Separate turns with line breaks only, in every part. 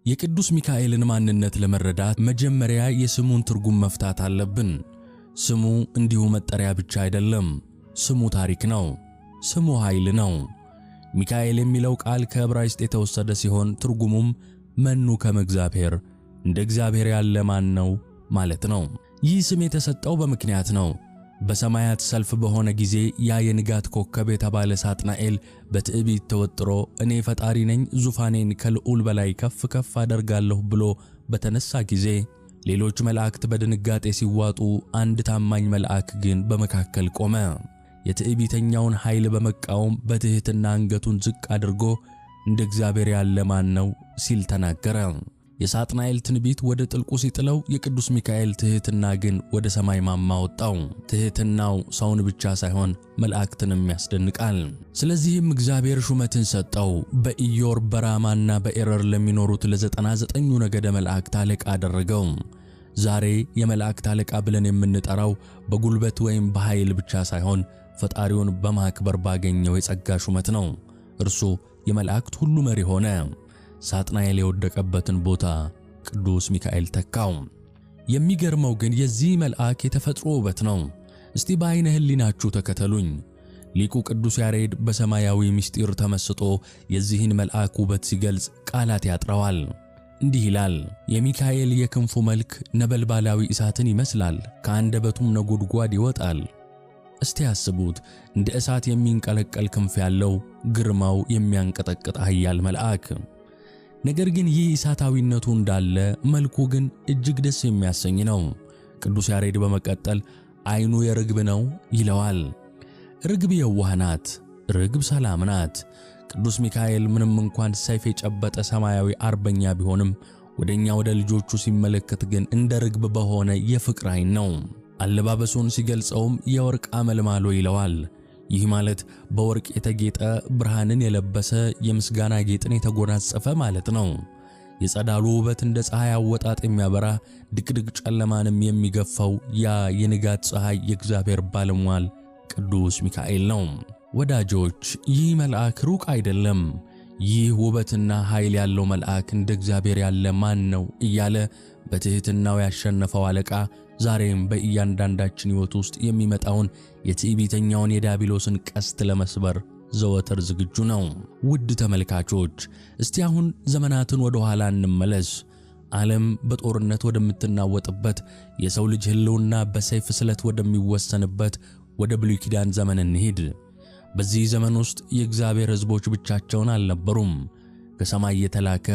የቅዱስ ሚካኤልን ማንነት ለመረዳት መጀመሪያ የስሙን ትርጉም መፍታት አለብን። ስሙ እንዲሁ መጠሪያ ብቻ አይደለም። ስሙ ታሪክ ነው። ስሙ ኃይል ነው። ሚካኤል የሚለው ቃል ከዕብራይስጥ የተወሰደ ሲሆን ትርጉሙም መኑ ከመ እግዚአብሔር፣ እንደ እግዚአብሔር ያለ ማን ነው ማለት ነው። ይህ ስም የተሰጠው በምክንያት ነው። በሰማያት ሰልፍ በሆነ ጊዜ ያ የንጋት ኮከብ የተባለ ሳጥናኤል በትዕቢት ተወጥሮ እኔ ፈጣሪ ነኝ፣ ዙፋኔን ከልዑል በላይ ከፍ ከፍ አደርጋለሁ ብሎ በተነሳ ጊዜ ሌሎች መላእክት በድንጋጤ ሲዋጡ፣ አንድ ታማኝ መልአክ ግን በመካከል ቆመ። የትዕቢተኛውን ኃይል በመቃወም በትሕትና አንገቱን ዝቅ አድርጎ እንደ እግዚአብሔር ያለ ማን ነው ሲል ተናገረ። የሳጥናኤል ትንቢት ወደ ጥልቁ ሲጥለው፣ የቅዱስ ሚካኤል ትሕትና ግን ወደ ሰማይ ማማ ወጣው። ትሕትናው ሰውን ብቻ ሳይሆን መላእክትንም ያስደንቃል። ስለዚህም እግዚአብሔር ሹመትን ሰጠው። በኢዮር በራማና በኤረር ለሚኖሩት ለ99ኙ ነገደ መላእክት አለቃ አደረገው። ዛሬ የመላእክት አለቃ ብለን የምንጠራው በጉልበት ወይም በኃይል ብቻ ሳይሆን ፈጣሪውን በማክበር ባገኘው የጸጋ ሹመት ነው። እርሱ የመላእክት ሁሉ መሪ ሆነ። ሳጥናኤል የወደቀበትን ቦታ ቅዱስ ሚካኤል ተካው። የሚገርመው ግን የዚህ መልአክ የተፈጥሮ ውበት ነው። እስቲ በዓይነ ሕሊናችሁ ተከተሉኝ። ሊቁ ቅዱስ ያሬድ በሰማያዊ ምስጢር ተመስጦ የዚህን መልአክ ውበት ሲገልጽ ቃላት ያጥረዋል። እንዲህ ይላል፣ የሚካኤል የክንፉ መልክ ነበልባላዊ እሳትን ይመስላል፣ ከአንደበቱም ነጎድጓድ ይወጣል። እስቲ ያስቡት፣ እንደ እሳት የሚንቀለቀል ክንፍ ያለው ግርማው የሚያንቀጠቅጥ ኃያል መልአክ። ነገር ግን ይህ እሳታዊነቱ እንዳለ መልኩ ግን እጅግ ደስ የሚያሰኝ ነው። ቅዱስ ያሬድ በመቀጠል ዓይኑ የርግብ ነው ይለዋል። ርግብ የዋህ ናት፣ ርግብ ሰላም ናት። ቅዱስ ሚካኤል ምንም እንኳን ሰይፍ የጨበጠ ሰማያዊ አርበኛ ቢሆንም ወደኛ ወደ ልጆቹ ሲመለከት ግን እንደ ርግብ በሆነ የፍቅር ዓይን ነው። አለባበሱን ሲገልጸውም የወርቅ አመልማሎ ይለዋል። ይህ ማለት በወርቅ የተጌጠ ብርሃንን የለበሰ የምስጋና ጌጥን የተጎናጸፈ ማለት ነው። የጸዳሉ ውበት እንደ ፀሐይ አወጣጥ የሚያበራ ድቅድቅ ጨለማንም የሚገፋው ያ የንጋት ፀሐይ የእግዚአብሔር ባለሟል ቅዱስ ሚካኤል ነው። ወዳጆች፣ ይህ መልአክ ሩቅ አይደለም። ይህ ውበትና ኃይል ያለው መልአክ እንደ እግዚአብሔር ያለ ማን ነው እያለ በትሕትናው ያሸነፈው አለቃ ዛሬም በእያንዳንዳችን ሕይወት ውስጥ የሚመጣውን የትዕቢተኛውን የዲያብሎስን ቀስት ለመስበር ዘወትር ዝግጁ ነው። ውድ ተመልካቾች፣ እስቲ አሁን ዘመናትን ወደ ኋላ እንመለስ። ዓለም በጦርነት ወደምትናወጥበት፣ የሰው ልጅ ሕልውና በሰይፍ ስለት ወደሚወሰንበት ወደ ብሉይ ኪዳን ዘመን እንሂድ። በዚህ ዘመን ውስጥ የእግዚአብሔር ሕዝቦች ብቻቸውን አልነበሩም። ከሰማይ የተላከ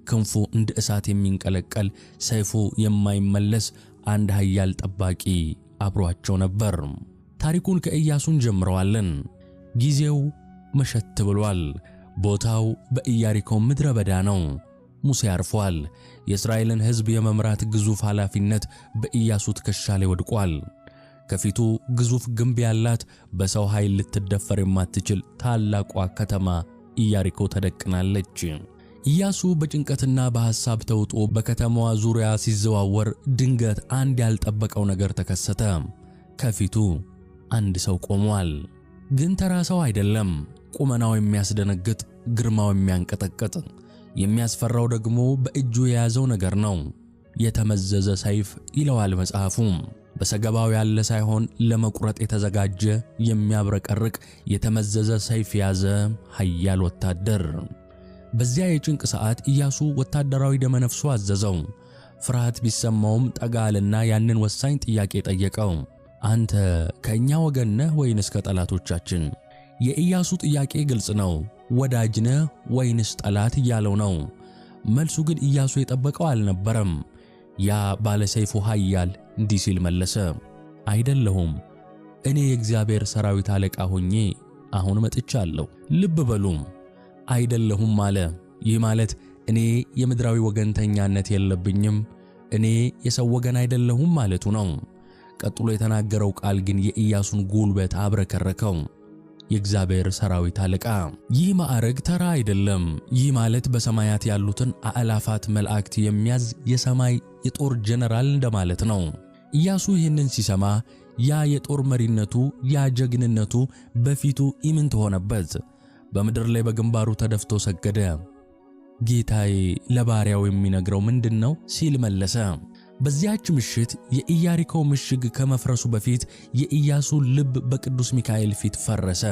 ክንፉ እንደ እሳት የሚንቀለቀል ሰይፉ የማይመለስ አንድ ኃያል ጠባቂ አብሯቸው ነበር። ታሪኩን ከኢያሱ እንጀምረዋለን። ጊዜው መሸት ብሏል። ቦታው በኢያሪኮ ምድረ በዳ ነው። ሙሴ አርፏል። የእስራኤልን ሕዝብ የመምራት ግዙፍ ኃላፊነት በኢያሱ ትከሻ ላይ ወድቋል። ከፊቱ ግዙፍ ግንብ ያላት በሰው ኃይል ልትደፈር የማትችል ታላቋ ከተማ ኢያሪኮ ተደቅናለች። ኢያሱ በጭንቀትና በሐሳብ ተውጦ በከተማዋ ዙሪያ ሲዘዋወር ድንገት አንድ ያልጠበቀው ነገር ተከሰተ። ከፊቱ አንድ ሰው ቆሟል። ግን ተራ ሰው አይደለም። ቁመናው የሚያስደነግጥ፣ ግርማው የሚያንቀጠቅጥ፣ የሚያስፈራው ደግሞ በእጁ የያዘው ነገር ነው። የተመዘዘ ሰይፍ ይለዋል መጽሐፉ። በሰገባው ያለ ሳይሆን ለመቁረጥ የተዘጋጀ የሚያብረቀርቅ የተመዘዘ ሰይፍ ያዘ ኃያል ወታደር። በዚያ የጭንቅ ሰዓት ኢያሱ ወታደራዊ ደመነፍሱ አዘዘው። ፍርሃት ቢሰማውም ጠጋ አለና ያንን ወሳኝ ጥያቄ ጠየቀው። አንተ ከእኛ ወገን ነህ ወይንስ ከጠላቶቻችን? የኢያሱ ጥያቄ ግልጽ ነው። ወዳጅ ነህ ወይንስ ጠላት እያለው ነው። መልሱ ግን ኢያሱ የጠበቀው አልነበረም። ያ ባለሰይፉ ኃያል እንዲህ ሲል መለሰ፣ አይደለሁም፣ እኔ የእግዚአብሔር ሰራዊት አለቃ ሆኜ አሁን መጥቻለሁ። ልብ በሉ፣ አይደለሁም አለ። ይህ ማለት እኔ የምድራዊ ወገንተኛነት የለብኝም፣ እኔ የሰው ወገን አይደለሁም ማለቱ ነው። ቀጥሎ የተናገረው ቃል ግን የኢያሱን ጉልበት አብረከረከው። የእግዚአብሔር ሰራዊት አለቃ። ይህ ማዕረግ ተራ አይደለም። ይህ ማለት በሰማያት ያሉትን አእላፋት መላእክት የሚያዝ የሰማይ የጦር ጀነራል እንደማለት ነው። ኢያሱ ይህንን ሲሰማ ያ የጦር መሪነቱ፣ ያ ጀግንነቱ በፊቱ ኢምንት ሆነበት። በምድር ላይ በግንባሩ ተደፍቶ ሰገደ። ጌታዬ ለባሪያው የሚነግረው ምንድነው ሲል መለሰ። በዚያች ምሽት የኢያሪኮ ምሽግ ከመፍረሱ በፊት የኢያሱ ልብ በቅዱስ ሚካኤል ፊት ፈረሰ።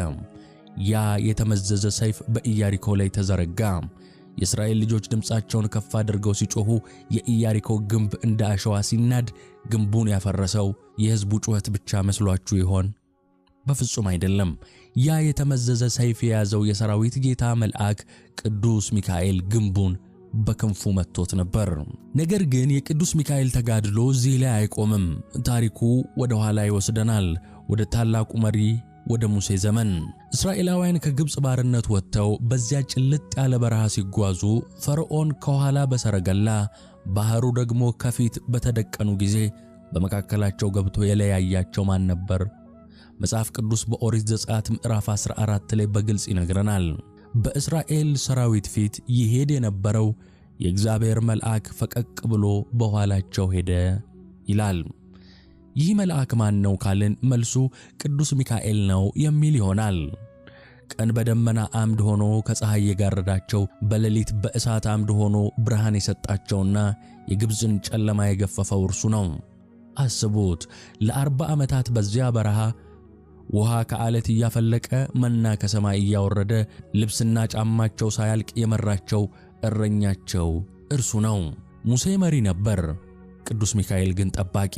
ያ የተመዘዘ ሰይፍ በኢያሪኮ ላይ ተዘረጋ። የእስራኤል ልጆች ድምፃቸውን ከፍ አድርገው ሲጮኹ የኢያሪኮ ግንብ እንደ አሸዋ ሲናድ ግንቡን ያፈረሰው የሕዝቡ ጩኸት ብቻ መስሏችሁ ይሆን? በፍጹም አይደለም። ያ የተመዘዘ ሰይፍ የያዘው የሰራዊት ጌታ መልአክ ቅዱስ ሚካኤል ግንቡን በክንፉ መጥቶት ነበር። ነገር ግን የቅዱስ ሚካኤል ተጋድሎ እዚህ ላይ አይቆምም። ታሪኩ ወደ ኋላ ይወስደናል፣ ወደ ታላቁ መሪ ወደ ሙሴ ዘመን። እስራኤላውያን ከግብፅ ባርነት ወጥተው በዚያ ጭልጥ ያለ በረሃ ሲጓዙ ፈርዖን ከኋላ በሰረገላ ባህሩ ደግሞ ከፊት በተደቀኑ ጊዜ በመካከላቸው ገብቶ የለያያቸው ማን ነበር? መጽሐፍ ቅዱስ በኦሪት ዘጸአት ምዕራፍ 14 ላይ በግልጽ ይነግረናል። በእስራኤል ሰራዊት ፊት ይሄድ የነበረው የእግዚአብሔር መልአክ ፈቀቅ ብሎ በኋላቸው ሄደ ይላል። ይህ መልአክ ማን ነው ካልን መልሱ ቅዱስ ሚካኤል ነው የሚል ይሆናል። ቀን በደመና አምድ ሆኖ ከፀሐይ የጋረዳቸው፣ በሌሊት በእሳት አምድ ሆኖ ብርሃን የሰጣቸውና የግብፅን ጨለማ የገፈፈው እርሱ ነው። አስቡት፣ ለ40 ዓመታት በዚያ በረሃ ውሃ ከዓለት እያፈለቀ መና ከሰማይ እያወረደ ልብስና ጫማቸው ሳያልቅ የመራቸው እረኛቸው እርሱ ነው። ሙሴ መሪ ነበር፣ ቅዱስ ሚካኤል ግን ጠባቂ።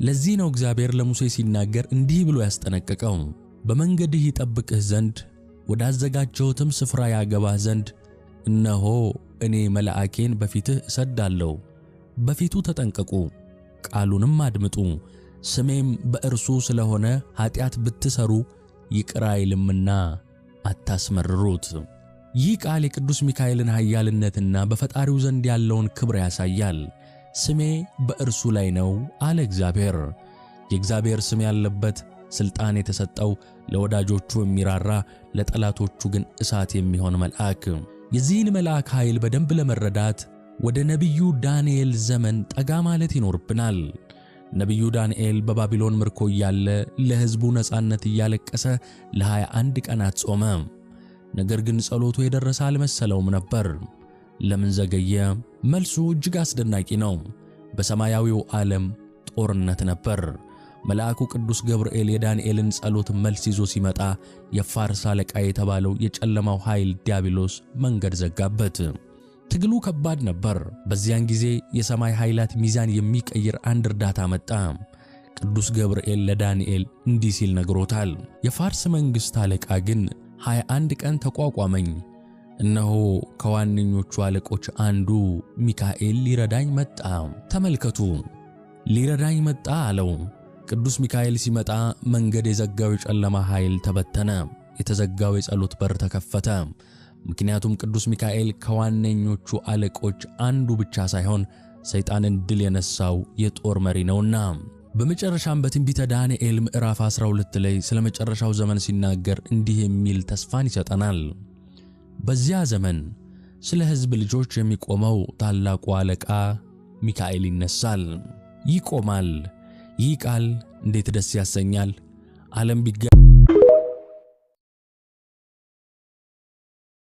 ለዚህ ነው እግዚአብሔር ለሙሴ ሲናገር እንዲህ ብሎ ያስጠነቀቀው፣ በመንገድህ ይጠብቅህ ዘንድ ወዳዘጋጀሁትም ስፍራ ያገባህ ዘንድ እነሆ እኔ መልአኬን በፊትህ እሰዳለሁ። በፊቱ ተጠንቀቁ፣ ቃሉንም አድምጡ። ስሜም በእርሱ ስለሆነ ኃጢአት ብትሰሩ ይቅር አይልምና አታስመርሩት። ይህ ቃል የቅዱስ ሚካኤልን ኃያልነትና በፈጣሪው ዘንድ ያለውን ክብር ያሳያል። ስሜ በእርሱ ላይ ነው አለ እግዚአብሔር። የእግዚአብሔር ስም ያለበት ሥልጣን የተሰጠው ለወዳጆቹ የሚራራ ለጠላቶቹ ግን እሳት የሚሆን መልአክ። የዚህን መልአክ ኃይል በደንብ ለመረዳት ወደ ነቢዩ ዳንኤል ዘመን ጠጋ ማለት ይኖርብናል። ነቢዩ ዳንኤል በባቢሎን ምርኮ እያለ ለሕዝቡ ነፃነት እያለቀሰ ለ21 ቀናት ጾመ። ነገር ግን ጸሎቱ የደረሰ አልመሰለውም ነበር። ለምን ዘገየ? መልሱ እጅግ አስደናቂ ነው። በሰማያዊው ዓለም ጦርነት ነበር። መልአኩ ቅዱስ ገብርኤል የዳንኤልን ጸሎት መልስ ይዞ ሲመጣ የፋርስ አለቃ የተባለው የጨለማው ኃይል ዲያብሎስ መንገድ ዘጋበት። ትግሉ ከባድ ነበር። በዚያን ጊዜ የሰማይ ኃይላት ሚዛን የሚቀይር አንድ እርዳታ መጣ። ቅዱስ ገብርኤል ለዳንኤል እንዲህ ሲል ነግሮታል። የፋርስ መንግሥት አለቃ ግን 21 ቀን ተቋቋመኝ። እነሆ ከዋነኞቹ አለቆች አንዱ ሚካኤል ሊረዳኝ መጣ። ተመልከቱ፣ ሊረዳኝ መጣ አለው። ቅዱስ ሚካኤል ሲመጣ መንገድ የዘጋው የጨለማ ኃይል ተበተነ። የተዘጋው የጸሎት በር ተከፈተ። ምክንያቱም ቅዱስ ሚካኤል ከዋነኞቹ አለቆች አንዱ ብቻ ሳይሆን ሰይጣንን ድል የነሳው የጦር መሪ ነውና። በመጨረሻም በትንቢተ ዳንኤል ምዕራፍ 12 ላይ ስለ መጨረሻው ዘመን ሲናገር እንዲህ የሚል ተስፋን ይሰጠናል። በዚያ ዘመን ስለ ሕዝብ ልጆች የሚቆመው ታላቁ አለቃ ሚካኤል ይነሳል፣ ይቆማል። ይህ ቃል እንዴት ደስ ያሰኛል! ዓለም